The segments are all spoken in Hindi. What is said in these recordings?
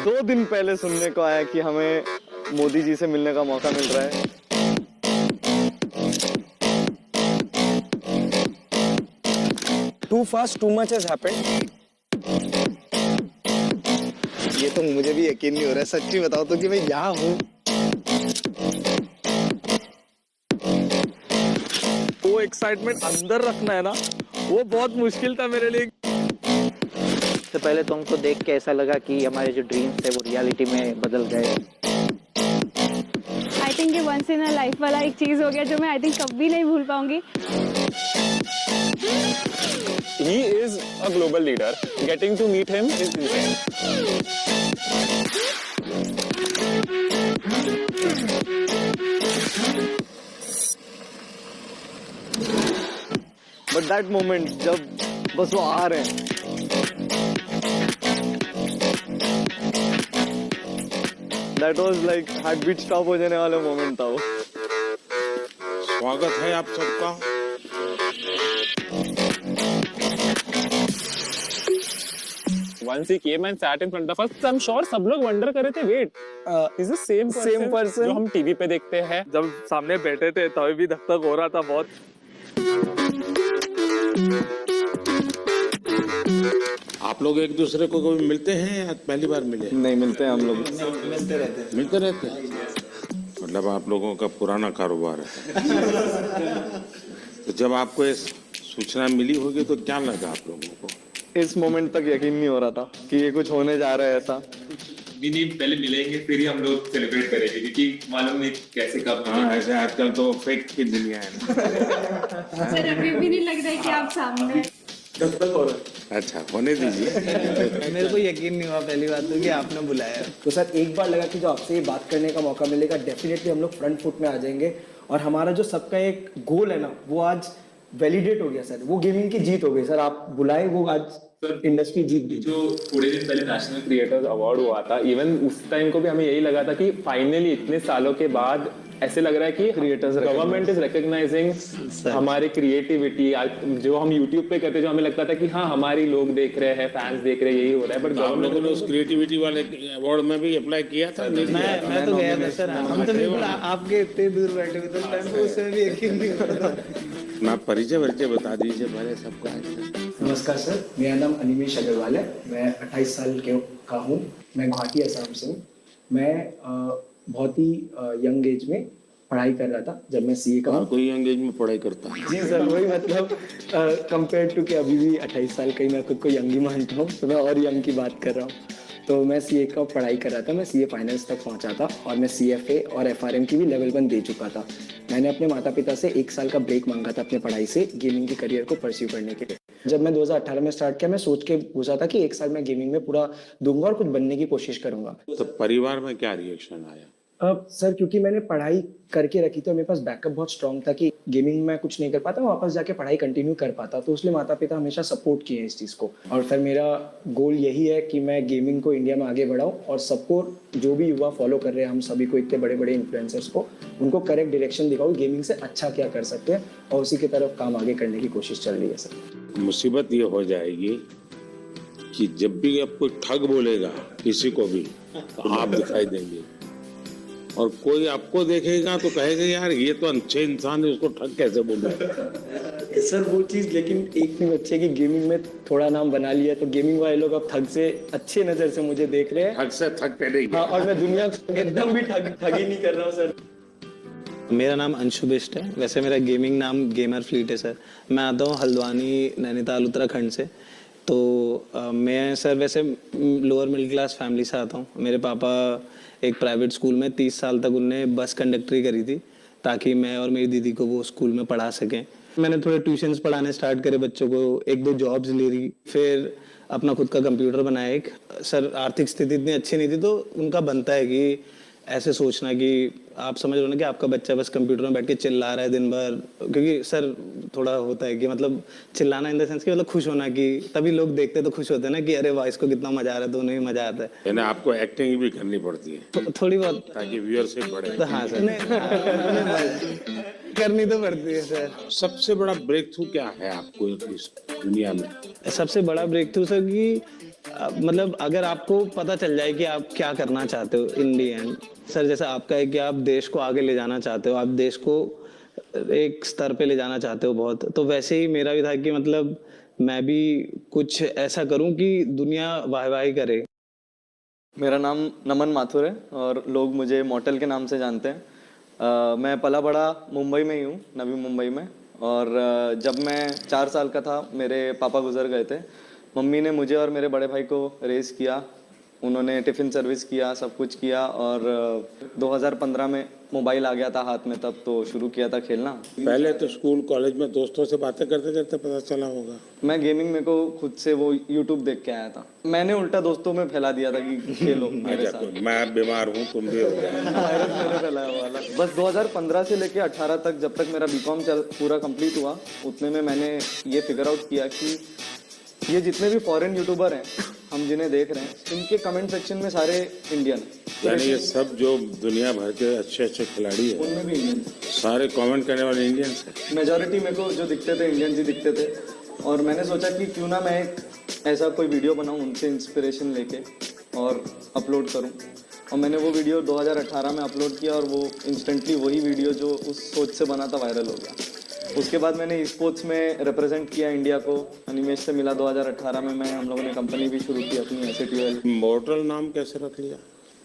2 दिन पहले सुनने को आया कि हमें मोदी जी से मिलने का मौका मिल रहा है। Too fast, too much has happened. ये तो मुझे भी यकीन नहीं हो रहा है, सच्ची बताओ तो कि मैं यहाँ हूँ। वो एक्साइटमेंट अंदर रखना है ना, वो बहुत मुश्किल था मेरे लिए। तो पहले तो हमको देख के ऐसा लगा कि हमारे जो ड्रीम्स थे वो रियलिटी में बदल गए। आई थिंक ये वंस इन अ लाइफ वाला एक चीज हो गया जो मैं आई थिंक कभी नहीं भूल पाऊंगी। He is a global leader. Getting to meet him is insane. But that moment जब बस वो आ रहे हैं, that was like heart beat stop हो जाने वाला मोमेंट था वो। स्वागत है आप सबका। Once he came and sat in front of us, I'm sure सब लोग wonder कर रहे थे, wait, is the same person जो हम टीवी पे देखते हैं? जब सामने बैठे थे तभी भी धक धक हो रहा था बहुत। आप लोग एक दूसरे को कभी मिलते हैं या पहली बार मिले? नहीं मिलते हैं हम लोग, मिलते रहते हैं। मतलब आप लोगों का पुराना कारोबार है। तो जब आपको ये सूचना मिली होगी तो क्या लगा आप लोगों को? इस मोमेंट तक यकीन नहीं हो रहा था कि ये कुछ होने जा रहा है ऐसा। नहीं, पहले मिलेंगे फिर ही हम लोग सेलिब्रेट करेंगे, क्योंकि मालूम नहीं कैसे कब। हाँ, ऐसे आजकल तो फेक की दुनिया है ना। सर अभी भी नहीं लग रहा है कि आप सामने। अच्छा, होने दीजिए। मेरे को यकीन नहीं हुआ पहली बात तो कि आपने बुलाया। तो सर एक बार लगा कि जो आपसे ये बात करने का मौका मिलेगा डेफिनेटली हम लोग फ्रंट फुट में आ जाएंगे और हमारा जो सबका एक गोल है ना वो आज वैलिडेट हो गया सर। वो गेमिंग की जीत हो गई सर, आप बुलाए वो आज इंडस्ट्री जीत गई। जो थोड़े दिन पहले नेशनल क्रिएटर्स अवार्ड हुआ था, इवन उस टाइम को भी हमें यही लगा था कि फाइनली इतने सालों के बाद ऐसे लग रहा है कि क्रिएटर्स गवर्नमेंट इज रिकॉग्नाइजिंग हमारी क्रिएटिविटी। जो हम यूट्यूब पे करते जो हमें लगता था कि हाँ हमारी लोग देख रहे हैं, फैंस देख रहे हैं, यही हो रहा है। बट आप लोगों ने उस क्रिएटिविटी वाले अवार्ड में भी अप्लाई किया था? मैं तो गया था सर। हम तो बिल्कुल आपके इतने दूर बैठे हुए थे उस टाइम पे, उससे भी यकीन नहीं हो रहा था। आप परिचय बता दीजिए पहले सबका। नमस्कार सर, मेरा नाम अनिमेश अग्रवाल है। मैं 28 साल का हूँ। मैं गुवाहाटी असम से हूँ। मैं बहुत ही यंग एज में पढ़ाई कर रहा था जब मैं सीए का। कोई यंग एज में पढ़ाई करता है? जी सर, वही मतलब कंपेयर टू कि अभी भी 28 साल का ही मैं खुद को यंग ही मानता हूँ, तो मैं और यंग की बात कर रहा हूँ। तो मैं सीए का पढ़ाई कर रहा था। मैं सीए फाइनल्स तक पहुंचा था और मैं सीएफए और एफआरएम की भी लेवल 1 दे चुका था। मैंने अपने माता पिता से 1 साल का ब्रेक मांगा था अपने पढ़ाई से गेमिंग के करियर को परस्यू करने के लिए। जब मैं 2018 में स्टार्ट किया, मैं सोच के पूछा था कि 1 साल मैं गेमिंग में पूरा दूंगा और कुछ बनने की कोशिश करूंगा। तो परिवार में क्या रिएक्शन आया? सर क्योंकि मैंने पढ़ाई करके रखी थी और मेरे पास बैकअप बहुत स्ट्रॉन्ग था कि गेमिंग में कुछ नहीं कर पाता, मैं वापस जाके पढ़ाई कंटिन्यू कर पाता, तो इसलिए माता पिता हमेशा सपोर्ट किए हैं इस चीज़ को। और फिर मेरा गोल यही है कि मैं गेमिंग को इंडिया में आगे बढ़ाऊं और सबको, जो भी युवा फॉलो कर रहे हैं, हम सभी को, इतने बड़े बड़े इन्फ्लुएंसर्स को, उनको करेक्ट डायरेक्शन दिखाऊं गेमिंग से अच्छा क्या कर सकते हैं और उसी की तरफ काम आगे करने की कोशिश चल रही है सर। मुसीबत ये हो जाएगी कि जब भी आप कोई ठग बोलेगा किसी को भी तो आप दिखाई देंगे और कोई आपको देखेगा तो कहेगा यार ये तो अच्छे इंसान है, उसको ठग कैसे बोल रहे। सर वो चीज़, लेकिन एक चीज अच्छी है कि गेमिंग में थोड़ा नाम बना लिया तो गेमिंग वाले लोग अब ठग से अच्छे नज़र से मुझे देख रहे हैं। ठग से ठगते नहीं। हाँ, और मैं दुनिया एकदम भी ठगी नहीं कर रहा हूँ सर। मेरा नाम अंशु बिष्ट है। वैसे मेरा गेमिंग नाम गेमर फ्लीट है सर। मैं आता हूँ हल्द्वानी, नैनीताल, उत्तराखंड से। तो मैं सर वैसे लोअर मिडिल क्लास फैमिली से आता हूँ। मेरे पापा एक प्राइवेट स्कूल में 30 साल तक उनने बस कंडक्टरी करी थी ताकि मैं और मेरी दीदी को वो स्कूल में पढ़ा सकें। मैंने थोड़े ट्यूशन्स पढ़ाने स्टार्ट करे बच्चों को, 1-2 जॉब्स ले रही, फिर अपना खुद का कंप्यूटर बनाया एक। सर आर्थिक स्थिति इतनी अच्छी नहीं थी तो उनका बनता है कि ऐसे सोचना कि आप समझ रहे हो ना कि आपका बच्चा बस कंप्यूटर में बैठ के चिल्ला रहा है दिन भर, क्योंकि सर थोड़ा होता है कि मतलब चिल्लाना इन द सेंस कि मतलब खुश होना, कि तभी लोग देखते तो खुश होते हैं ना कि अरे वाह इसको कितना मजा आ रहा है, तो उन्हें भी मजा आता है। यानी आपको एक्टिंग भी करनी पड़ती है थोड़ी बहुत, ताकि व्यूअरशिप बढ़े। तो हाँ सर करनी तो पड़ती है सर। सबसे बड़ा ब्रेक थ्रू क्या है आपको इस दुनिया में? सबसे बड़ा ब्रेक थ्रू सर कि मतलब अगर आपको पता चल जाए कि आप क्या करना चाहते हो इन दी एंड, सर जैसे आपका है कि आप देश को आगे ले जाना चाहते हो, आप देश को एक स्तर पे ले जाना चाहते हो बहुत, तो वैसे ही मेरा भी था कि मतलब मैं भी कुछ ऐसा करूं कि दुनिया वाहवाही करे। मेरा नाम नमन माथुर है और लोग मुझे मॉर्टल के नाम से जानते हैं। मैं पला बड़ा मुंबई में ही हूँ, नवी मुंबई में। और जब मैं 4 साल का था मेरे पापा गुजर गए थे। मम्मी ने मुझे और मेरे बड़े भाई को रेस किया, उन्होंने टिफ़िन सर्विस किया, सब कुछ किया। और 2015 में मोबाइल आ गया था हाथ में, तब तो शुरू किया था खेलना। पहले तो स्कूल कॉलेज में दोस्तों से बातें करते करते पता चला होगा। मैं गेमिंग मेरे को खुद से वो यूट्यूब देख के आया था, मैंने उल्टा दोस्तों में फैला दिया था कि खेलो मेरे साथ। मैं बीमार हूँ, तुम भी हो गए। वायरस मैंने फैलाया हुआ था। बस 2015 से लेके 18 तक, जब तक मेरा बीकॉम पूरा कंप्लीट हुआ, उतने में मैंने ये फिगर आउट किया कि ये जितने भी फॉरेन यूट्यूबर हैं हम जिन्हें देख रहे हैं, इनके कमेंट सेक्शन में सारे इंडियन हैं। यानी ये सब जो दुनिया भर के अच्छे अच्छे खिलाड़ी हैं, उनमें भी इंडियन, सारे कमेंट करने वाले इंडियंस हैं। मेजॉरिटी मेरे को जो दिखते थे इंडियन ही दिखते थे। और मैंने सोचा कि क्यों ना मैं एक ऐसा कोई वीडियो बनाऊं उनसे इंस्पिरेशन लेके और अपलोड करूं। और मैंने वो वीडियो 2018 में अपलोड किया और वो इंस्टेंटली वही वीडियो जो उस सोच से बना था वायरल हो गया। उसके बाद मैंने स्पोर्ट्स में रिप्रेजेंट किया इंडिया को, अनिमेश से मिला 2018 में। हम लोगों ने कंपनी भी शुरू की अपनी SATL। इमॉर्टल नाम कैसे रख लिया?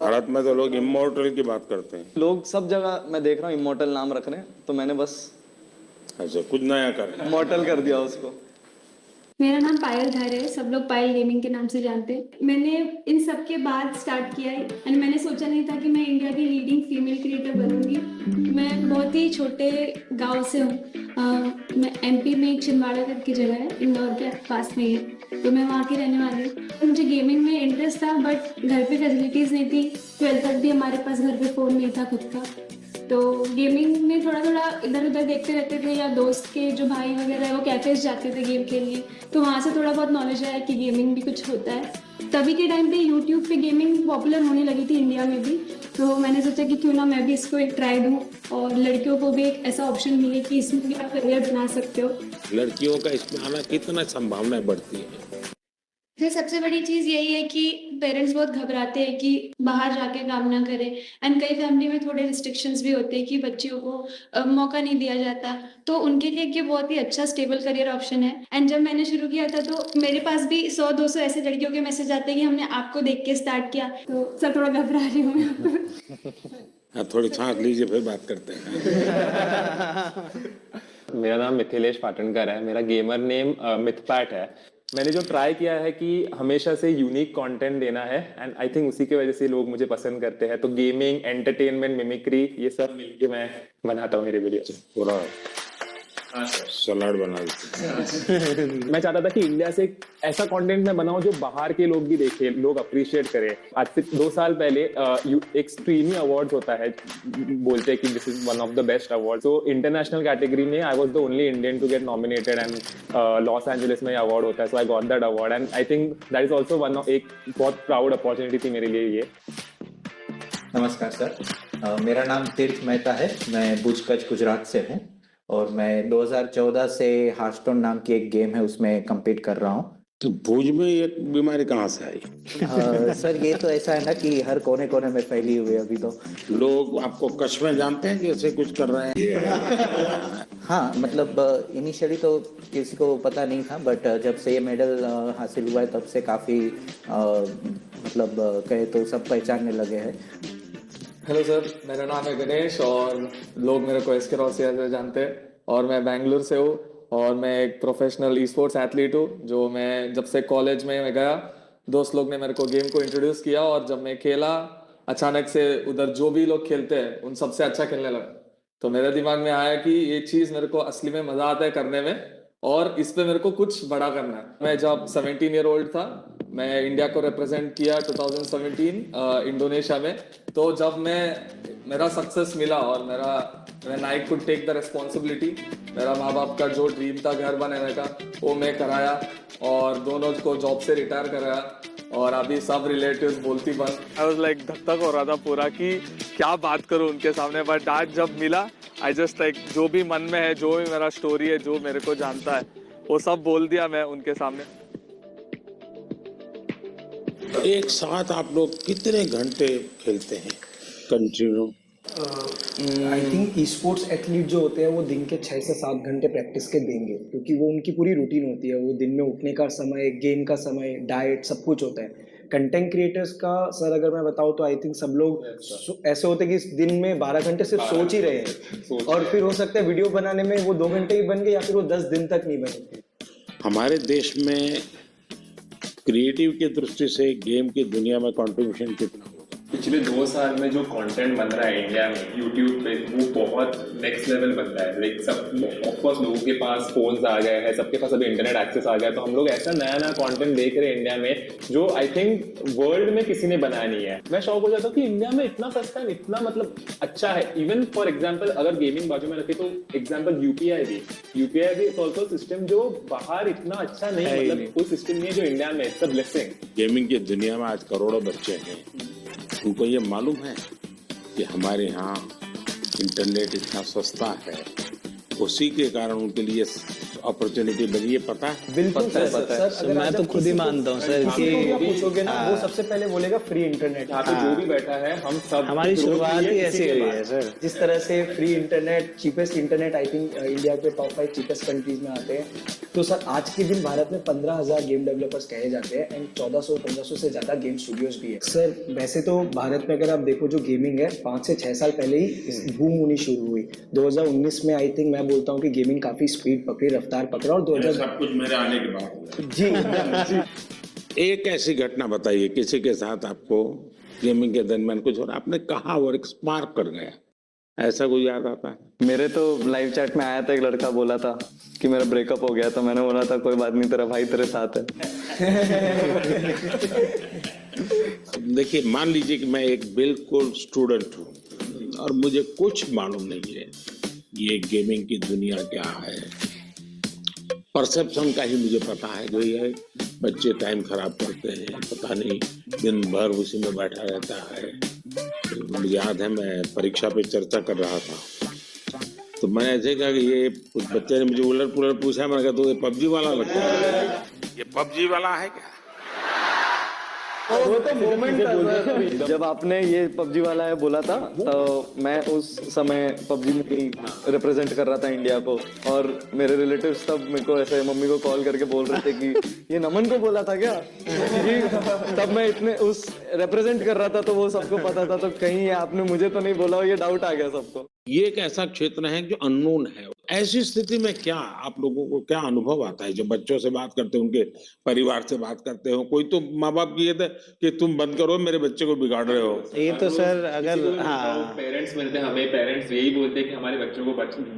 भारत में तो लोग इमॉर्टल की बात करते हैं। लोग सब जगह मैं देख रहा हूँ इमॉर्टल नाम रख रहे हैं, तो मैंने बस अच्छा कुछ नया कर इमॉर्टल कर दिया उसको। मेरा नाम पायल धर है, सब लोग पायल गेमिंग के नाम से जानते हैं। मैंने इन सब के बाद स्टार्ट किया है एंड मैंने सोचा नहीं था कि मैं इंडिया की लीडिंग फीमेल क्रिएटर बनूंगी। मैं बहुत ही छोटे गांव से हूँ, मैं MP में एक छिंदवाड़ा करके जगह है, इंदौर के पास में ही है, तो मैं वहाँ की रहने वाली हूँ। मुझे गेमिंग में इंटरेस्ट था बट घर पे फैसिलिटीज़ नहीं थी। 12th तक भी हमारे पास घर पे फ़ोन नहीं था खुद का, तो गेमिंग में थोड़ा थोड़ा इधर उधर देखते रहते थे, या दोस्त के जो भाई वगैरह है वो कैफेज जाते थे गेम खेलने, तो वहाँ से थोड़ा बहुत नॉलेज आया कि गेमिंग भी कुछ होता है। तभी के टाइम पे यूट्यूब पे गेमिंग पॉपुलर होने लगी थी इंडिया में भी, तो मैंने सोचा कि क्यों ना मैं भी इसको एक ट्राई दूँ और लड़कियों को भी एक ऐसा ऑप्शन मिले कि इसमें भी आप करियर बना सकते हो। लड़कियों का इसमें आना कितना संभावनाएं बढ़ती है। फिर सबसे बड़ी चीज़ यही है कि पेरेंट्स बहुत घबराते हैं कि बाहर जाके काम ना करें, एंड कई फैमिली में थोड़े रिस्ट्रिक्शंस भी होते हैं कि बच्चियों को मौका नहीं दिया जाता, तो उनके लिए ये बहुत ही अच्छा स्टेबल करियर ऑप्शन है। एंड जब मैंने शुरू किया था तो मेरे पास भी 100-200 ऐसे लड़कियों के मैसेज आते हैं कि हमने आपको देख के स्टार्ट किया, तो सब थोड़ा घबरा रही हूँ मैं। थोड़ी सांस लीजिए फिर बात करते हैं। मेरा नाम मिथिलेश पाटनकर है, मेरा गेमर नेम मिथपैट है। मैंने जो ट्राई किया है कि हमेशा से यूनिक कंटेंट देना है, एंड आई थिंक उसी की वजह से लोग मुझे पसंद करते हैं। तो गेमिंग, एंटरटेनमेंट, मिमिक्री, ये सब मिलके मैं बनाता हूँ मेरे वीडियो। पूरा सलाड बना देते। मैं चाहता था कि इंडिया से एक ऐसा कंटेंट मैं बनाऊं जो बाहर के लोग भी देखें, लोग अप्रिशिएट करें। आज से 2 साल पहले एक स्ट्रीमी अवार्ड्स होता है, बोलते हैं कि this is one of the best award. तो इंटरनेशनल कैटेगरी में I was the only Indian to get nominated, and Los Angeles में अवार्ड होता है, so I got that award. And I think that is also one of एक बहुत प्राउड अपॉर्चुनिटी थी मेरे लिए ये। नमस्कार सर, मेरा नाम तीर्थ मेहता है, मैं भुज कच्छ गुजरात से हूँ और मैं 2014 से हार्टस्टोन नाम की एक गेम है उसमें compete कर रहा हूँ। तो भुज में ये बीमारी कहाँ से आई? सर ये तो ऐसा है ना कि हर कोने कोने में फैली हुई है अभी तो। लोग आपको कच्छ में जानते हैं कि ऐसे कुछ कर रहे हैं? हाँ, मतलब इनिशियली तो किसी को पता नहीं था, बट जब से ये मेडल हासिल हुआ है तब से काफ़ी मतलब कहे तो सब पहचानने लगे हैं। हेलो सर, मेरा नाम है गणेश और लोग मेरे को SK रॉसिया से जानते हैं, और मैं बेंगलुरु से हूँ और मैं एक प्रोफेशनल ई स्पोर्ट्स एथलीट हूँ। जो मैं जब से कॉलेज में मैं गया, दोस्त लोग ने मेरे को गेम को इंट्रोड्यूस किया और जब मैं खेला, अचानक से उधर जो भी लोग खेलते हैं उन सबसे अच्छा खेलने लगा। तो मेरे दिमाग में आया कि ये चीज़ मेरे को असली में मज़ा आता है करने में और इस पे मेरे को कुछ बड़ा करना है। मैं जब 17 ईयर ओल्ड था, मैं इंडिया को रिप्रेजेंट किया 2017 इंडोनेशिया में। तो जब मेरा सक्सेस मिला और मैं I could take the responsibility, मेरा माँ बाप का जो ड्रीम था घर बनाने का वो मैं कराया और दोनों को जॉब से रिटायर कराया और अभी सब रिलेटिव्स बोलती बंद। आई वाज लाइक धक हो रहा था पूरा कि क्या बात करूं उनके सामने, बट आज जब मिला आई जस्ट लाइक जो भी मन में है, जो भी मेरा स्टोरी है, जो मेरे को जानता है वो सब बोल दिया मैं उनके सामने। एक साथ आप लोग कितने घंटे खेलते हैं continue? I think e sports athlete जो होते हैं वो दिन के 6 से 7 घंटे प्रैक्टिस के देंगे, क्योंकि वो उनकी पूरी रूटीन होती है। वो दिन में उठने का समय, गेम का समय, डाइट, सब कुछ होता है। कंटेंट क्रिएटर्स का सर अगर मैं बताऊँ तो आई थिंक सब लोग ऐसे होते हैं कि दिन में 12 घंटे सिर्फ सोच ही रहे हैं, और फिर हो सकता है वीडियो बनाने में वो 2 घंटे ही बन गए, या फिर वो 10 दिन तक नहीं बने। हमारे देश में क्रिएटिव की दृष्टि से गेम की दुनिया में कंट्रीब्यूशन कितना होगा? पिछले 2 साल में जो कंटेंट बन रहा है इंडिया में यूट्यूब पे, वो बहुत नेक्स्ट लेवल बन रहा है। लाइक सब ऑफकोर्स लोगों के पास फोन्स आ गए हैं, सबके पास अभी इंटरनेट एक्सेस आ गया है, तो हम लोग ऐसा नया नया कंटेंट देख रहे हैं इंडिया में जो आई थिंक वर्ल्ड में किसी ने बनाया नहीं है। मैं शॉक हो जाता हूँ कि इंडिया में इतना सस्ता है, इतना मतलब अच्छा है। इवन फॉर एग्जाम्पल अगर गेमिंग बाजू में रखे तो एग्जाम्पल यूपीआई भी इज ऑल्सो सिस्टम जो बाहर इतना अच्छा नहीं, मतलब कोई सिस्टम नहीं है जो इंडिया में। It's a blessing. गेमिंग की दुनिया में आज करोड़ों बच्चे हैं, उनको ये मालूम है कि हमारे यहाँ इंटरनेट इतना सस्ता है, उसी के कारण उनके लिए अपॉर्चुनिटी बनी है। पता है? बिल्कुल सर, अगर मैं आज तो आप खुद ही किसी को- मानता हूँ सर किसी को भी आप कि पूछोगे ना, वो सबसे पहले बोलेगा फ्री इंटरनेट। यहाँ पे जो भी बैठा है हम सब हमारी शुरुआत ही ऐसी के हुई बाद। है सर। जिस तरह से free internet, cheapest internet I think India के टॉप 5 चीपेस्ट कंट्रीज में आते हैं। तो सर आज के दिन भारत में 15,000 गेम डेवलपर्स कहे जाते हैं, एंड 1400-1500 से ज़्यादा गेम स्टूडियोज भी है। सर वैसे तो भारत में अगर आप देखो जो गेमिंग है 5 से 6 साल पहले ही बूम होनी शुरू हुई। 2019 में आई थिंक मैं बोलता हूँ कि गेमिंग काफ़ी स्पीड पकड़ी, रफ्तार पकड़ा, और 2000 सब कुछ मेरे आने के बाद। जी जी। एक ऐसी घटना बताइए किसी के साथ आपको गेमिंग के दरमियान कुछ और आपने कहा और एक स्पार्क कर गया, ऐसा कोई याद आता है? मेरे तो लाइव चैट में आया था, एक लड़का बोला था कि मेरा ब्रेकअप हो गया, तो मैंने बोला था कोई बात नहीं, तेरा भाई तेरे साथ है। देखिए, मान लीजिए कि मैं एक बिल्कुल स्टूडेंट हूँ और मुझे कुछ मालूम नहीं है ये गेमिंग की दुनिया क्या है। परसेप्शन का ही मुझे पता है जो ये बच्चे टाइम खराब करते हैं, पता नहीं दिन भर उसी में बैठा रहता है। तो मुझे याद है मैं परीक्षा पे चर्चा कर रहा था, तो मैंने ऐसे कहा कि ये कुछ बच्चे ने मुझे उलट पुलट पूछा, मैंने कहा तो ये पबजी वाला लगता है, ये पबजी वाला है क्या? वो तो मोमेंट था सर, जब आपने ये पबजी वाला है बोला था, तो मैं उस समय पबजी में रिप्रेजेंट कर रहा था इंडिया को, और मेरे रिलेटिव्स सब मेरे को ऐसे मम्मी को कॉल करके बोल रहे थे कि ये नमन को बोला था क्या, क्योंकि तब मैं इतने उस रिप्रेजेंट कर रहा था, तो वो सबको पता था, तो कहीं आपने मुझे तो नहीं बोला, ये डाउट आ गया सबको। ये एक ऐसा क्षेत्र है जो अननोन है। ऐसी स्थिति में क्या आप लोगों को क्या अनुभव आता है जब बच्चों से बात करते हो, उनके परिवार से बात करते हो? कोई तो माँ बाप ये थे कि तुम बंद करो, मेरे बच्चे को बिगाड़ रहे हो। ये तो सर अगर हाँ पेरेंट्स मिलते हैं हमें, पेरेंट्स यही बोलते हैं कि हमारे बच्चों को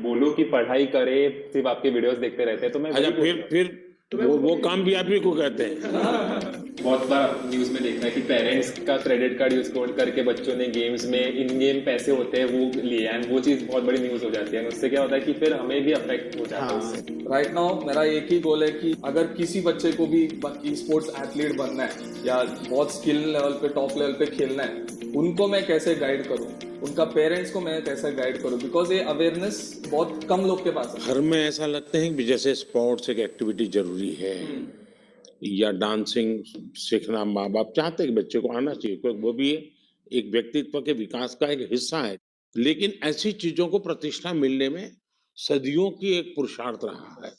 बोलो कि पढ़ाई करे, सिर्फ आपके वीडियोस देखते रहते हैं। तो मैं अच्छा, फिर वो काम भी आप ही को कहते हैं? बहुत बार न्यूज में देखा है कि पेरेंट्स का क्रेडिट कार्ड यूज करके बच्चों ने गेम्स में इन गेम पैसे होते हैं वो लिए, एंड वो चीज बहुत बड़ी न्यूज हो जाती है। उससे क्या होता है कि फिर हमें भी अफेक्ट हो जाता है उससे। राइट नाउ मेरा एक ही गोल है कि अगर किसी बच्चे को भी ई स्पोर्ट्स एथलीट बनना है या बहुत स्किल लेवल पे, टॉप लेवल पे खेलना है, उनको मैं कैसे गाइड करूं, उनका पेरेंट्स को मैं कैसे गाइड करूं, बिकॉज ये अवेयरनेस बहुत कम लोग के पास है। घर में ऐसा लगता है कि जैसे स्पोर्ट्स एक एक्टिविटी जरूरी है या डांसिंग सीखना माँ बाप चाहते हैं कि बच्चे को आना चाहिए, क्योंकि वो भी एक व्यक्तित्व के विकास का एक हिस्सा है। लेकिन ऐसी चीजों को प्रतिष्ठा मिलने में सदियों की एक पुरुषार्थ रहा है।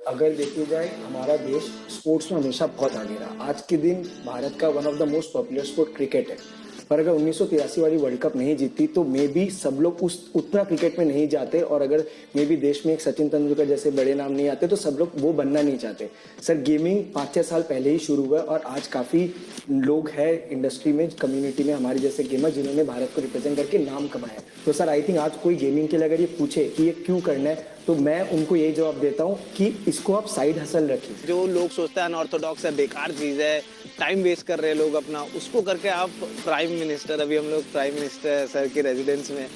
अगर देखी जाए हमारा देश स्पोर्ट्स में हमेशा बहुत आगे रहा। आज के दिन भारत का one of the most popular sport cricket है, पर अगर 1983 वाली वर्ल्ड कप नहीं जीती तो मे बी सब लोग उतना क्रिकेट में नहीं जाते, और अगर मे बी देश में एक सचिन तेंदुलकर जैसे बड़े नाम नहीं आते तो सब लोग वो बनना नहीं चाहते। सर गेमिंग 5-6 साल पहले ही शुरू हुआ, और आज काफ़ी लोग हैं इंडस्ट्री में, कम्युनिटी में हमारे जैसे गेमर जिन्होंने भारत को रिप्रेजेंट करके नाम कमाया। तो सर आई थिंक आज कोई गेमिंग के लिए अगर ये पूछे कि ये क्यों करना है, तो मैं उनको यही जवाब देता हूँ कि इसको आप साइड हसल रखिए। जो लोग सोचते हैं अनऑर्थोडॉक्स है, बेकार चीज़ है, टाइम वेस्ट कर रहे हैं लोग अपना, उसको करके आप प्राइम मिनिस्टर, अभी हम लोग प्राइम मिनिस्टर सर के रेजिडेंस में,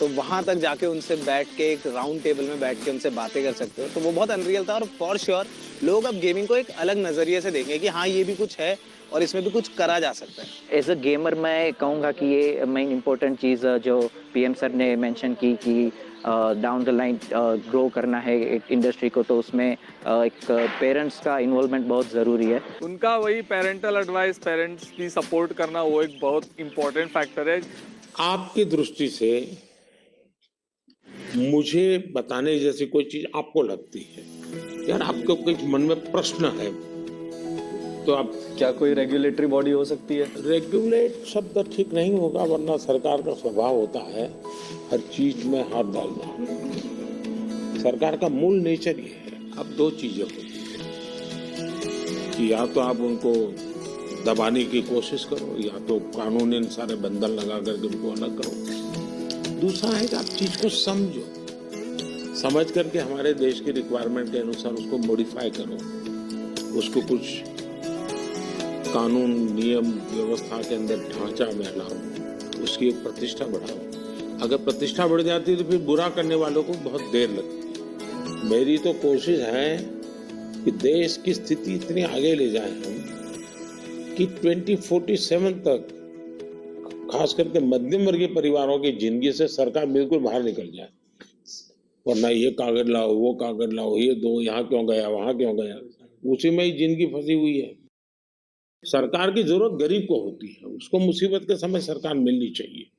तो वहाँ तक जाके उनसे बैठ के एक राउंड टेबल में बैठ के उनसे बातें कर सकते हो, तो वो बहुत अनरियल था। और फॉर श्योर लोग अब गेमिंग को एक अलग नज़रिए से देखेंगे कि हाँ ये भी कुछ है और इसमें भी कुछ करा जा सकता है। एज अ गेमर मैं कहूँगा कि ये मेन इम्पोर्टेंट चीज़ जो पीएम सर ने मेंशन की कि डाउन द लाइन ग्रो करना है इंडस्ट्री को, तो उसमें एक पेरेंट्स का इन्वॉल्वमेंट बहुत ज़रूरी है। उनका वही पेरेंटल एडवाइस, पेरेंट्स की सपोर्ट करना, वो एक बहुत इम्पोर्टेंट फैक्टर है। आपकी दृष्टि से मुझे बताने जैसी कोई चीज आपको लगती है, यार आपको कुछ मन में प्रश्न है, तो आप क्या कोई रेगुलेटरी बॉडी हो सकती है? रेगुलेट शब्द ठीक नहीं होगा, वरना सरकार का स्वभाव होता है हर चीज में हाथ डालना। सरकार का मूल नेचर ये है। अब दो चीजें होती है कि या तो आप उनको दबाने की कोशिश करो, या तो कानूनी सारे बंधन लगा करके उनको अलग करो। दूसरा है कि आप चीज को समझो, समझ करके हमारे देश की रिक्वायरमेंट के अनुसार उसको मॉडिफाई करो, उसको कुछ कानून नियम व्यवस्था के अंदर ढांचा में लाओ, उसकी एक प्रतिष्ठा बढ़ाओ। अगर प्रतिष्ठा बढ़ जाती है तो फिर बुरा करने वालों को बहुत देर लगती है। मेरी तो कोशिश है कि देश की स्थिति इतनी आगे ले जाए हम कि 2047 तक खास करके मध्यम वर्गीय परिवारों की जिंदगी से सरकार बिल्कुल बाहर निकल जाए। वरना ये कागज लाओ, वो कागज लाओ, ये दो, यहाँ क्यों गया, वहां क्यों गया, उसी में ही जिंदगी फंसी हुई है। सरकार की जरूरत गरीब को होती है, उसको मुसीबत के समय सरकार मिलनी चाहिए।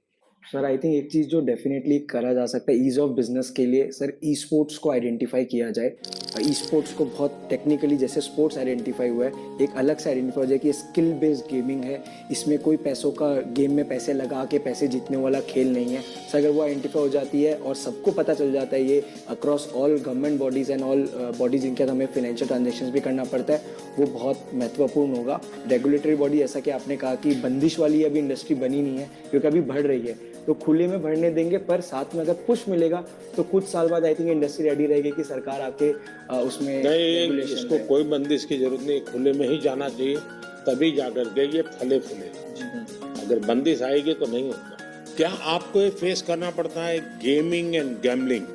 सर आई थिंक एक चीज़ जो डेफिनेटली करा जा सकता है ईज ऑफ बिजनेस के लिए, सर ई स्पोर्ट्स को आइडेंटिफाई किया जाए। ई स्पोर्ट्स को बहुत टेक्निकली जैसे स्पोर्ट्स आइडेंटिफाई हुआ है, एक अलग से आइडेंटिफाई हो जाए कि स्किल बेस्ड गेमिंग है, इसमें कोई पैसों का गेम में पैसे लगा के पैसे जीतने वाला खेल नहीं है। सर अगर वो आइडेंटिफाई हो जाती है और सबको पता चल जाता है ये across all government bodies and all bodies जिनके साथ हमें फाइनेंशियल ट्रांजेक्शन भी करना पड़ता है, वो बहुत महत्वपूर्ण होगा। रेगुलेटरी बॉडी, ऐसा कि आपने कहा कि बंदिश वाली अभी इंडस्ट्री बनी नहीं है क्योंकि अभी बढ़ रही है, तो खुले में बढ़ने देंगे, पर साथ में अगर पुश मिलेगा तो कुछ साल बाद आई थिंक इंडस्ट्री रेडी रहेगी कि सरकार आके उसमें नहीं, इसको कोई बंदिश की जरूरत नहीं, खुले में ही जाना चाहिए, तभी जाकर के ये फले फूले। अगर बंदिश आएगी तो नहीं होगा। क्या आपको ये फेस करना पड़ता है गेमिंग एंड गैम्बलिंग,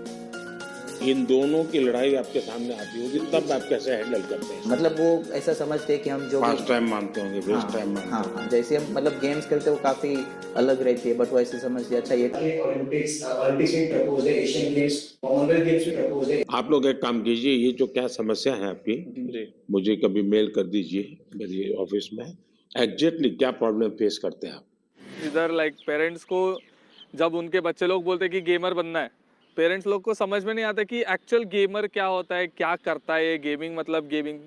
इन दोनों की लड़ाई आपके सामने आती होगी, तब आप कैसे हैंडल करते हैं? मतलब वो ऐसा समझते हैं कि हम जो फास्ट टाइम मानते होंगे, वेस्ट टाइम मानते हाँ हाँ, जैसे हम मतलब गेम्स खेलते हैं वो काफी अलग रहती है, बट वो ऐसे समझते अच्छा ये आप लोग एक काम कीजिए, ये जो क्या समस्या है आपकी, मुझे कभी मेल कर दीजिए मेरे ऑफिस में, एग्जैक्टली क्या प्रॉब्लम फेस करते हैं आप। इधर लाइक पेरेंट्स को जब उनके बच्चे लोग बोलते हैं कि गेमर बनना है, पेरेंट्स लोग को समझ में नहीं आता कि एक्चुअल गेमर क्या होता है, क्या करता है ये गेमिंग, मतलब गेमिंग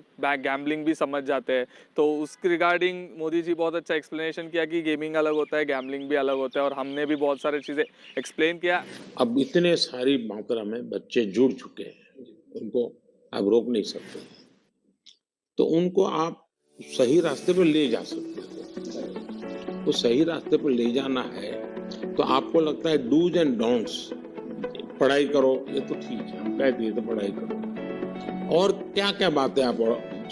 गैम्बलिंग भी समझ जाते हैं। तो उसके रिगार्डिंग मोदी जी बहुत अच्छा एक्सप्लेनेशन किया कि गेमिंग अलग होता है, गैम्बलिंग भी अलग होता है, और हमने भी बहुत सारी चीज़ें एक्सप्लेन किया। अब इतने सारी मात्रा में बच्चे जुड़ चुके हैं, उनको आप रोक नहीं सकते, तो उनको आप सही रास्ते पर ले जा सकते हो। तो सही रास्ते पर ले जाना है तो आपको लगता है डूज एंड डोंट्स, पढ़ाई करो, ये तो ठीक है, हम कहते हैं तो पढ़ाई करो, और क्या क्या बातें आप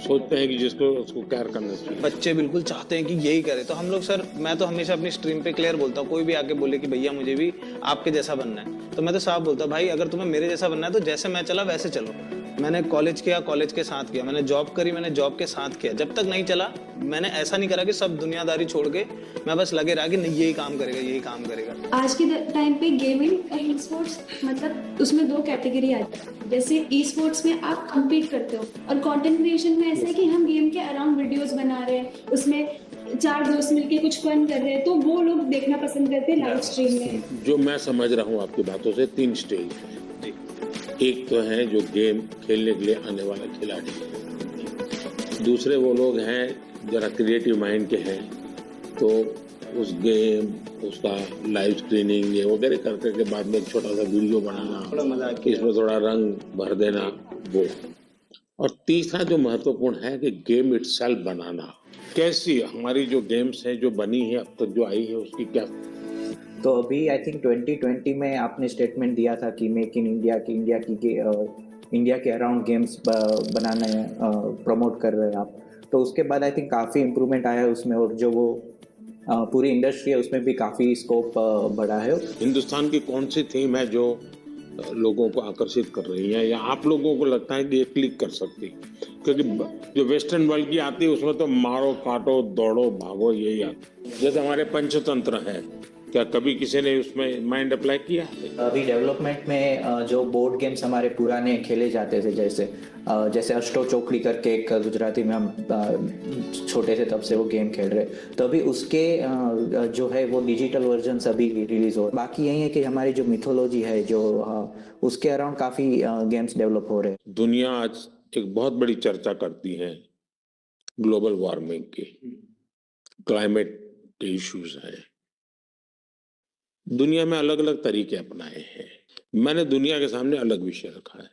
सोचते हैं कि जिसको उसको केयर करना चाहिए? बच्चे बिल्कुल चाहते हैं कि यही करे, तो हम लोग सर, मैं तो हमेशा अपनी स्ट्रीम पे क्लियर बोलता हूँ, कोई भी आके बोले कि भैया मुझे भी आपके जैसा बनना है, तो मैं तो साफ बोलता हूँ भाई अगर तुम्हें मेरे जैसा बनना है तो जैसे मैं चला वैसे चलो। मैंने कॉलेज किया, कॉलेज के साथ किया, मैंने जॉब करी, मैंने जॉब के साथ किया, जब तक नहीं चला मैंने ऐसा नहीं करा कि सब दुनियादारी छोड़ के मैं बस लगे रहा कि नहीं यही काम करेगा, यही काम करेगा। आज के टाइम पे गेमिंग और ई स्पोर्ट्स, मतलब उसमें दो कैटेगरी आती है। जैसे ई स्पोर्ट्स में आप कम्पीट करते हो, और कंटेंट क्रिएशन में ऐसा है कि हम गेम के अराउंड वीडियोस बना रहे हैं, उसमें 4 दोस्त मिलके कुछ फन कर रहे हैं, तो वो लोग देखना पसंद करते हैं लाइव स्ट्रीम में। जो मैं समझ रहा हूँ आपकी बातों से, 3 स्टेज है। एक तो है जो गेम खेलने के लिए आने वाला खिलाड़ी है, दूसरे वो लोग हैं जरा क्रिएटिव माइंड के हैं, तो उस गेम उसका लाइव स्क्रीनिंग ये वगैरह करके के बाद में छोटा सा वीडियो बनाना, इसमें थोड़ा रंग भर देना, वो। और तीसरा जो महत्वपूर्ण है कि गेम इटसेल्फ बनाना। कैसी हमारी जो गेम्स है जो बनी है अब तक जो आई है उसकी क्या? तो अभी आई थिंक 2020 में आपने स्टेटमेंट दिया था कि मेक इन इंडिया की इंडिया के अराउंड गेम्स बनाने प्रमोट कर रहे हैं आप, तो उसके बाद आई थिंक काफ़ी इम्प्रूवमेंट आया है उसमें, और जो वो पूरी इंडस्ट्री है उसमें भी काफ़ी स्कोप बढ़ा है। हिंदुस्तान की कौन सी थीम है जो लोगों को आकर्षित कर रही है, या आप लोगों को लगता है कि ये क्लिक कर सकती? क्योंकि जो वेस्टर्न वर्ल्ड की आती है उसमें तो मारो काटो दौड़ो भागो यही आती है। जैसे हमारे पंचतंत्र है, क्या कभी किसी ने उसमें माइंड अप्लाई किया है? अभी डेवलपमेंट में जो बोर्ड गेम्स हमारे पुराने खेले जाते थे, जैसे अष्टो चौकड़ी करके एक गुजराती में हम छोटे से तब से वो गेम खेल रहे, तो अभी उसके जो है वो डिजिटल वर्जन अभी रिलीज हो। बाकी यही है कि हमारी जो मिथोलॉजी है जो उसके अराउंड काफी गेम्स डेवलप हो रहे हैं। दुनिया आज एक बहुत बड़ी चर्चा करती है ग्लोबल वार्मिंग की, क्लाइमेट के इश्यूज हैं। दुनिया में अलग अलग तरीके अपनाए हैं। मैंने दुनिया के सामने अलग विषय रखा है।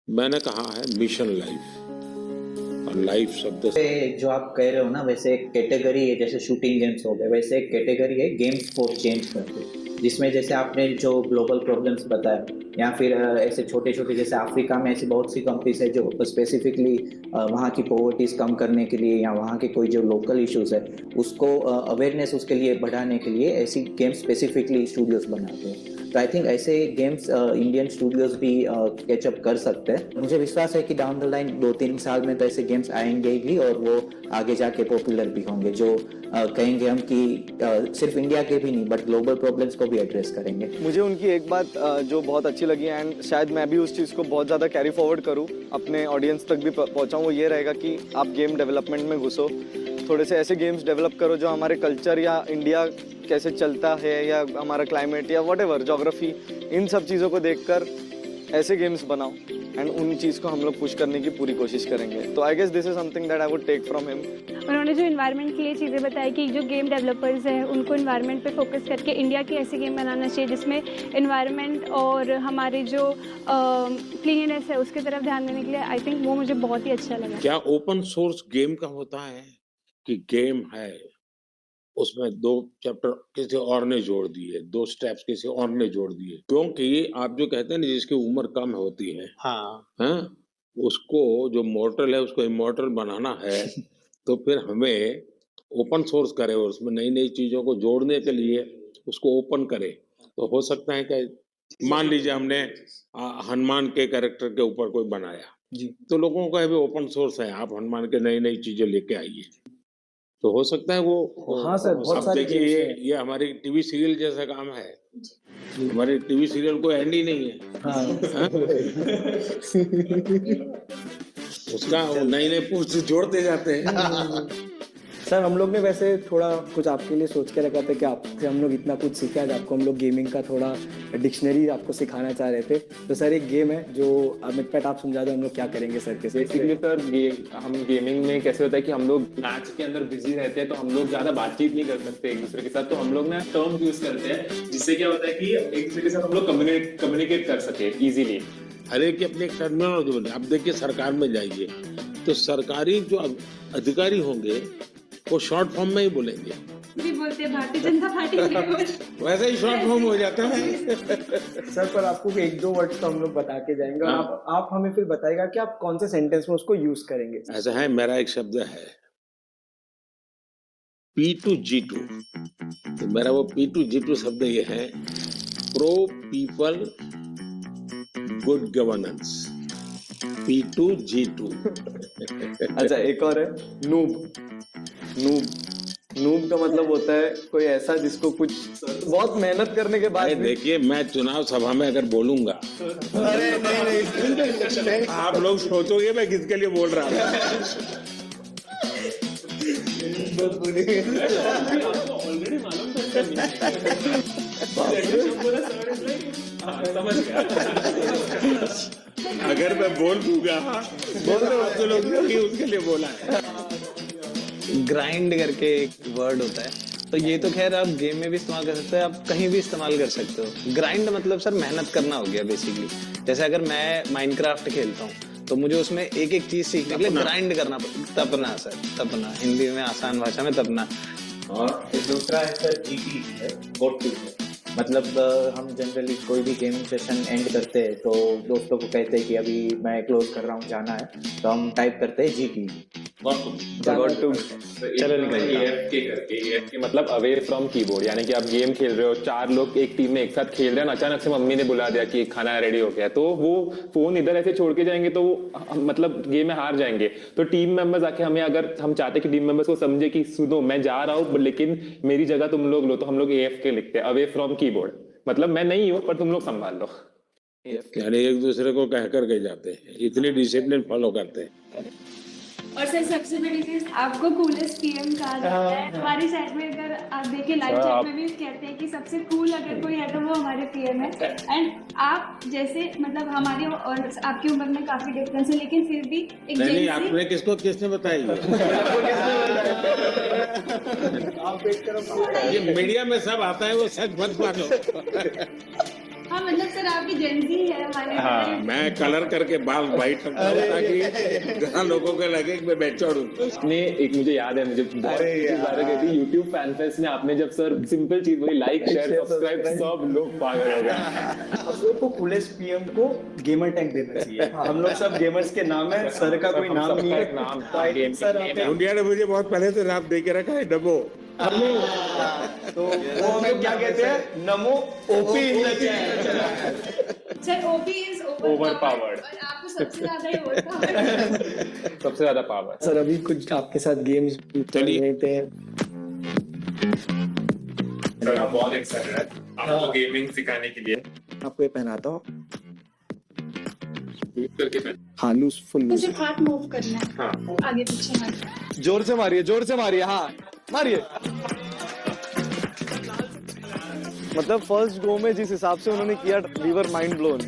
मैंने कहा है मिशन लाइफ। और लाइफ शब्द से जो आप कह रहे हो ना, वैसे एक कैटेगरी है, जैसे शूटिंग गेम्स हो गए, वैसे एक कैटेगरी है गेम्स फॉर चेंज करके, जिसमें जैसे आपने जो ग्लोबल प्रॉब्लम्स बताया, या फिर ऐसे छोटे छोटे, जैसे अफ्रीका में ऐसी बहुत सी कंट्रीज है जो स्पेसिफिकली वहाँ की पॉवर्टीज कम करने के लिए या वहाँ के कोई जो लोकल इश्यूज है उसको अवेयरनेस उसके लिए बढ़ाने के लिए ऐसी गेम्स स्पेसिफिकली स्टूडियोज बनाते हैं। तो आई थिंक ऐसे गेम्स इंडियन स्टूडियोज भी कैचअप कर सकते हैं। मुझे विश्वास है कि डाउन द लाइन 2-3 साल में तो ऐसे गेम्स आएंगे ही, और वो आगे जाके पॉपुलर भी होंगे, जो कहेंगे हम कि सिर्फ इंडिया के भी नहीं बट ग्लोबल प्रॉब्लम्स को भी एड्रेस करेंगे। मुझे उनकी एक बात जो बहुत अच्छी लगी, एंड शायद मैं भी उस चीज़ को बहुत ज़्यादा कैरी फॉरवर्ड करूँ, अपने ऑडियंस तक भी पहुँचाऊँ, वो ये रहेगा कि आप गेम डेवलपमेंट में घुसो, थोड़े से ऐसे गेम्स डेवलप करो जो हमारे कल्चर या इंडिया कैसे चलता है या हमारा क्लाइमेट या व्हाटएवर ज्योग्राफी, इन सब चीज़ों को देखकर ऐसे गेम्स बनाओ, एंड उन चीज़ को हम लोग पुश करने की पूरी कोशिश करेंगे। तो I guess this is something that I would take from him. उन्होंने जो इन्वायरमेंट के लिए चीज़ें बताई कि जो गेम डेवलपर्स हैं उनको इन्वायरमेंट पे फोकस करके इंडिया की ऐसी गेम बनाना चाहिए जिसमें इन्वायरमेंट और हमारे जो क्लीननेस है उसकी तरफ ध्यान देने के लिए, आई थिंक वो मुझे बहुत ही अच्छा लगा। क्या ओपन सोर्स गेम का होता है कि गेम है, उसमें 2 चैप्टर किसी और ने जोड़ दिए, 2 स्टेप्स किसी और ने जोड़ दिए? क्योंकि आप जो कहते हैं ना, जिसकी उम्र कम होती है, हाँ, उसको जो मॉर्टल है उसको इमॉर्टल बनाना है, तो फिर हमें ओपन सोर्स करे और उसमें नई नई चीजों को जोड़ने के लिए उसको ओपन करे। तो हो सकता है कि मान लीजिए हमने हनुमान के कैरेक्टर के ऊपर कोई बनाया जी, तो लोगों का भी ओपन सोर्स है, आप हनुमान के नई नई चीजें लेके आइए, तो हो सकता है वो। हाँ सर, बहुत सारी देखिए ये हमारी टीवी सीरियल जैसा काम है। हमारे टीवी सीरियल को एंड ही नहीं है। हाँ। उसका नए नए पोस्ट जोड़ते जाते हैं। सर हम लोग ने वैसे थोड़ा कुछ आपके लिए सोच के रखा था कि आपसे हम लोग इतना कुछ सीखा है, आपको हम लोग गेमिंग का थोड़ा डिक्शनरी आपको सिखाना चाह रहे थे। तो सर एक गेम है जो अमित आप समझा दो हम लोग क्या करेंगे सर के। बेसिकली सर हम गेमिंग में कैसे होता है कि हम लोग मैच के अंदर बिजी रहते हैं, तो हम लोग ज्यादा बातचीत नहीं कर सकते एक दूसरे के साथ, तो हम लोग ना टर्म यूज करते हैं जिससे क्या होता है कि एक दूसरे के साथ हम लोग कम्युनिकेट कर सके इजीली। हर एक की अपनी टर्मिनोलॉजी बोले। अब देखिए सरकार में जाइए तो सरकारी जो अधिकारी होंगे वो शॉर्ट फॉर्म में ही बोलेंगे, भी बोलते हैं भारतीय जनता पार्टी वैसे ही शॉर्ट फॉर्म हो जाता है। सर पर आपको 1-2 वर्ड्स तो हम लोग बता के जाएंगे, और आप हमें फिर बताएगा कि आप कौन से सेंटेंस में उसको यूज करेंगे। ऐसा है, मेरा एक शब्द है P2G2। तो मेरा वो P2G2 शब्द ये है, pro people good governance, P2G2। अच्छा एक और है नूब। नूब का मतलब होता है कोई ऐसा जिसको कुछ बहुत मेहनत करने के बाद। देखिए मैं चुनाव सभा में अगर बोलूंगा, अरे नहीं आप लोग सोचोगे मैं किसके लिए बोल रहा हूँ। ऑलरेडी मालूम समझ गया। अगर मैं बोल दूंगा तो लोग उसके लिए बोला है। ग्राइंड करके एक वर्ड होता है, तो ये तो खैर आप गेम में भी इस्तेमाल कर सकते हो, आप कहीं भी इस्तेमाल कर सकते हो। ग्राइंड मतलब सर मेहनत करना हो गया बेसिकली। जैसे अगर मैं माइनक्राफ्ट खेलता हूँ तो मुझे उसमें एक एक चीज सीखने के लिए ग्राइंड करना पड़ता। तपना सर, तपना, हिंदी में आसान भाषा में तपना। और दूसरा है सर GT है, गोटू है। मतलब हम जनरली कोई भी गेमिंग सेशन एंड करते हैं तो दोस्तों को कहते हैं कि अभी मैं क्लोज कर रहा हूँ, जाना है, तो हम टाइप करते हैं GT। चलो निकल AFK करके, AFK मतलब अवे फ्रॉम कीबोर्ड, यानी कि आप गेम खेल रहे हो, 4 लोग एक टीम में एक साथ खेल रहे हैं, अचानक से मम्मी ने बुला दिया कि खाना रेडी हो गया, तो वो फोन इधर ऐसे छोड़ के जाएंगे तो वो मतलब गेम में हार जाएंगे। तो टीम मेंबर्स आके हमें, अगर हम चाहते कि टीम मेंबर्स को समझे कि सुनो मैं जा रहा हूँ लेकिन मेरी जगह तुम लोग लो, तो हम लोग AFK लिखते हैं, अवे फ्रॉम कीबोर्ड, मतलब मैं नहीं हूँ पर तुम लोग संभाल लो। यानी एक दूसरे को कह करके जाते हैं, इतनी डिसिप्लिन फॉलो करते हैं। और सर सबसे बड़ी चीज आपको कूलेस्ट पीएम कहा जाता है हमारी साइड में। अगर आप देखिए लाइव चैट में भी कहते हैं कि सबसे कूल अगर कोई है तो वो हमारे पीएम है। एंड आप जैसे मतलब हमारी और आपकी उम्र में काफी डिफरेंस है, लेकिन फिर भी एक नहीं, आपने किसने बताई ये मीडिया में सब आता है, वो सच मत मानो। हाँ मतलब सर आपकी जेंजी है हमारे। हाँ, मैं कलर करके बाल वाइट रखता हूँ ताकि जहाँ लोगों को लगे कि मैं मैच्योर हूँ। उसने एक मुझे याद है, मुझे बहुत बातें कहती यूट्यूब फैन फेस्ट में, आपने जब सर सिंपल चीज वही लाइक शेयर सब्सक्राइब, सब लोग पागल हो गए। हम लोग को कूलेस्ट पीएम को गेमर टैग देना चाहिए। हम लोग सब गेमर्स के नाम है, सर का कोई नाम नहीं है। नाम सर इंडिया ने मुझे बहुत पहले से नाम दे के रखा है, डबो। तो वो हमें क्या कहते हैं, नमो OP. Sir OP is Overpowered। और आपको सबसे ज्यादा ही ओवरपावर्ड। सबसे ज्यादा पावर। सर अभी कुछ आपके साथ गेम्स चलिए। थे। सर आप बहुत एक्साइटेड है आपको गेमिंग सिखाने के लिए। आपको ये पहनाता हूँ। करके पहन। हाँ लूज, फुल तो लूज। सिर्फ हाथ मूव करना है, हाँ आगे पीछे मत। जोर से मारिए, हाँ मारिए। मतलब फर्स्ट गो में जिस हिसाब से उन्होंने किया, वी वर माइंड ब्लोन।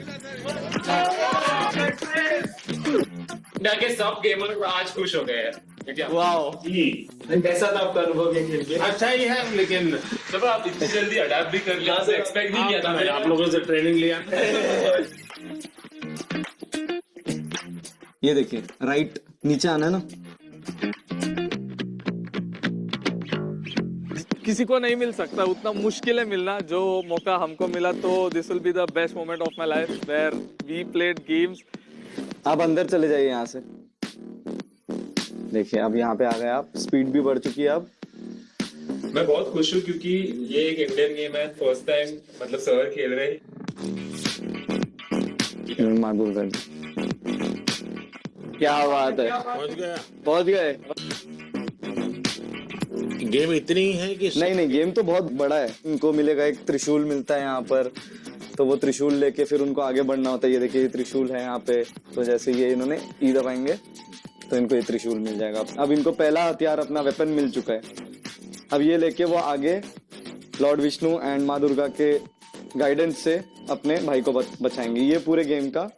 के सब गेमर आज खुश हो गए हैं। वाओ, कैसा था आपका अनुभव गेम खेल के? अच्छा ही है, लेकिन जब आप इतनी जल्दी अडैप्ट भी कर लिया, एक्सपेक्ट नहीं किया था मैंने। आप लोगों से ट्रेनिंग लिया। ये देखिए, राइट नीचे आना है ना। किसी को नहीं मिल सकता, उतना मुश्किल है मिलना। जो मौका हमको मिला तो this will be the best moment of my life where we played games. आप अंदर चले जाइए यहाँ से। देखिए अब यहाँ पे आ गए आप, स्पीड भी बढ़ चुकी है अब। मैं बहुत खुश हूँ क्योंकि ये एक इंडियन गेम है, फर्स्ट टाइम मतलब सर खेल रहे हैं। क्या बात है, पहुंच गए। गेम इतनी ही है कि नहीं, गेम तो बहुत बड़ा है। इनको मिलेगा एक त्रिशूल मिलता है यहाँ पर, तो वो त्रिशूल लेके फिर उनको आगे बढ़ना होता है। ये देखिए, ये त्रिशूल है यहाँ पे, तो जैसे ये इन्होंने ई दबाएंगे तो इनको ये त्रिशूल मिल जाएगा। अब इनको पहला हथियार, अपना वेपन मिल चुका है। अब ये लेके वो आगे लॉर्ड विष्णु एंड माँ दुर्गा के गाइडेंस से अपने भाई को बचाएंगे। ये पूरे गेम का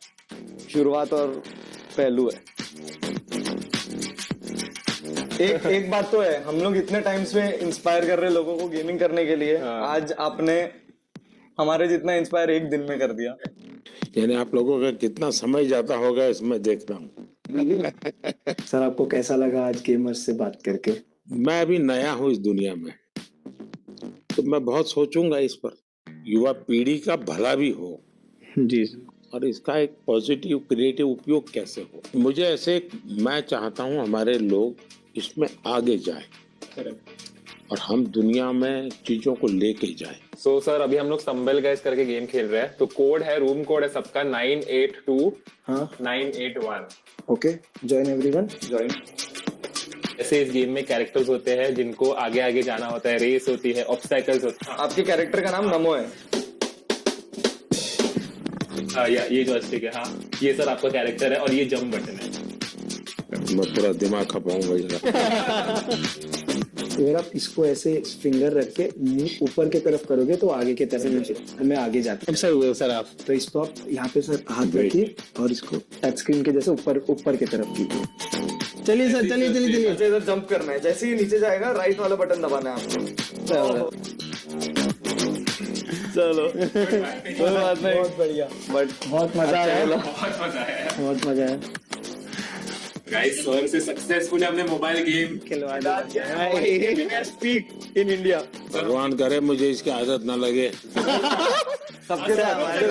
शुरुआत और पहलू है। एक बात तो है, हम लोग इतने टाइम से इंस्पायर कर रहे लोगों को गेमिंग करने के लिए। आज आपने हमारे जितना इंस्पायर एक दिन में कर दिया। यानी आप लोगों का कितना समय जाता होगा इसमें देखता हूँ। सर आपको कैसा लगा आज गेमर्स से बात करके? मैं अभी नया हूँ इस दुनिया में, तो मैं बहुत सोचूंगा इस पर, युवा पीढ़ी का भला भी हो जी, और इसका एक पॉजिटिव क्रिएटिव उपयोग कैसे हो। मुझे ऐसे, मैं चाहता हूँ हमारे लोग इसमें आगे जाए और हम दुनिया में चीजों को लेके जाए। सो सर अभी हम लोग संबल गैस करके गेम खेल रहे हैं, तो कोड है, रूम कोड है सबका 982981। Okay, join everyone. ज्वाइन। ऐसे इस गेम में कैरेक्टर्स होते हैं जिनको आगे आगे जाना होता है, रेस होती है, ऑब्स्टैकल्स होते हैं। आपके कैरेक्टर का नाम नमो है। ये जो स्टिक है, हाँ ये सर आपका कैरेक्टर है और ये जंप बटन है। मैं पूरा दिमाग खपाऊंगा जरा। अगर आप इसको ऐसे फिंगर रख के मुंह ऊपर की तरफ करोगे तो आगे की तरफ में आगे जाते हैं। सर आप तो इसको आप यहाँ पे सर हाथ रखिए और इसको टच स्क्रीन के जैसे ऊपर की तरफ कीजिए। चलिए सर, चलिए। इधर जंप करना है, जैसे ही नीचे जाएगा राइट वाला बटन दबाना है आपको। चलो कोई बात नहीं, बहुत बढ़िया, बट बहुत मजा आया। बहुत मजा आया बहुत मजा आया। गाइस। सर से सक्सेसफुल हमने mobile game speak in India. भगवान करे मुझे इसकी आदत ना लगे। सबके साथ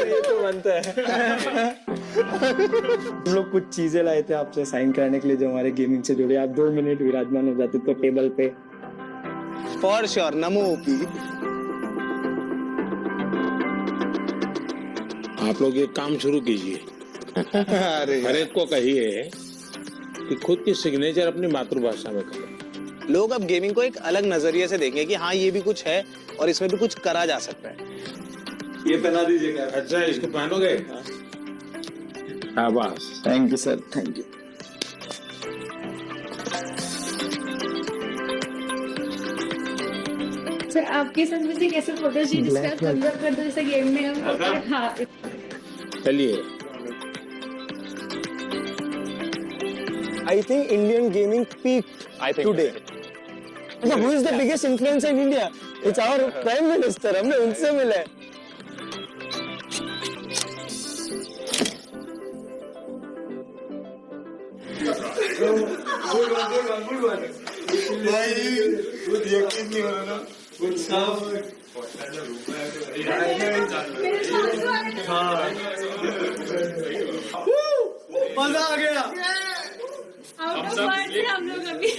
ये तो बनता है। हम लोग कुछ चीजें लाए थे आपसे साइन कराने के लिए जो हमारे गेमिंग से जुड़े। आप 2 मिनट विराजमान हो जाते तो टेबल पे। For sure, NaMo OP. आप लोग एक काम शुरू कीजिए, अरे हर एक को कहिए कि खुद की सिग्नेचर अपनी मातृभाषा में करें। लोग अब गेमिंग को एक अलग नजरिए से देखेंगे कि हाँ ये भी कुछ है और इसमें भी कुछ करा जा सकता है। ये पहना दीजिएगा। अच्छा, इसको पहनोगे? शाबाश। Thank you sir, thank you. Sir आपके साथ मुझे कैसे फोटोज जिसका कन्वर्ट कर दो जैसे गेम में हम। हाँ चलिए। I think Indian gaming peaked today. Who is the biggest influencer in India? It's our Prime Minister. हमने उनसे मिले। मजा आ गया। आउट ऑफ वर्ड्स है हम लोग अभी।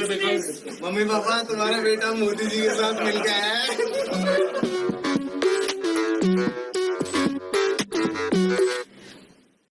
बिकॉज मम्मी पापा तुम्हारा बेटा मोदी जी के साथ मिल गया है।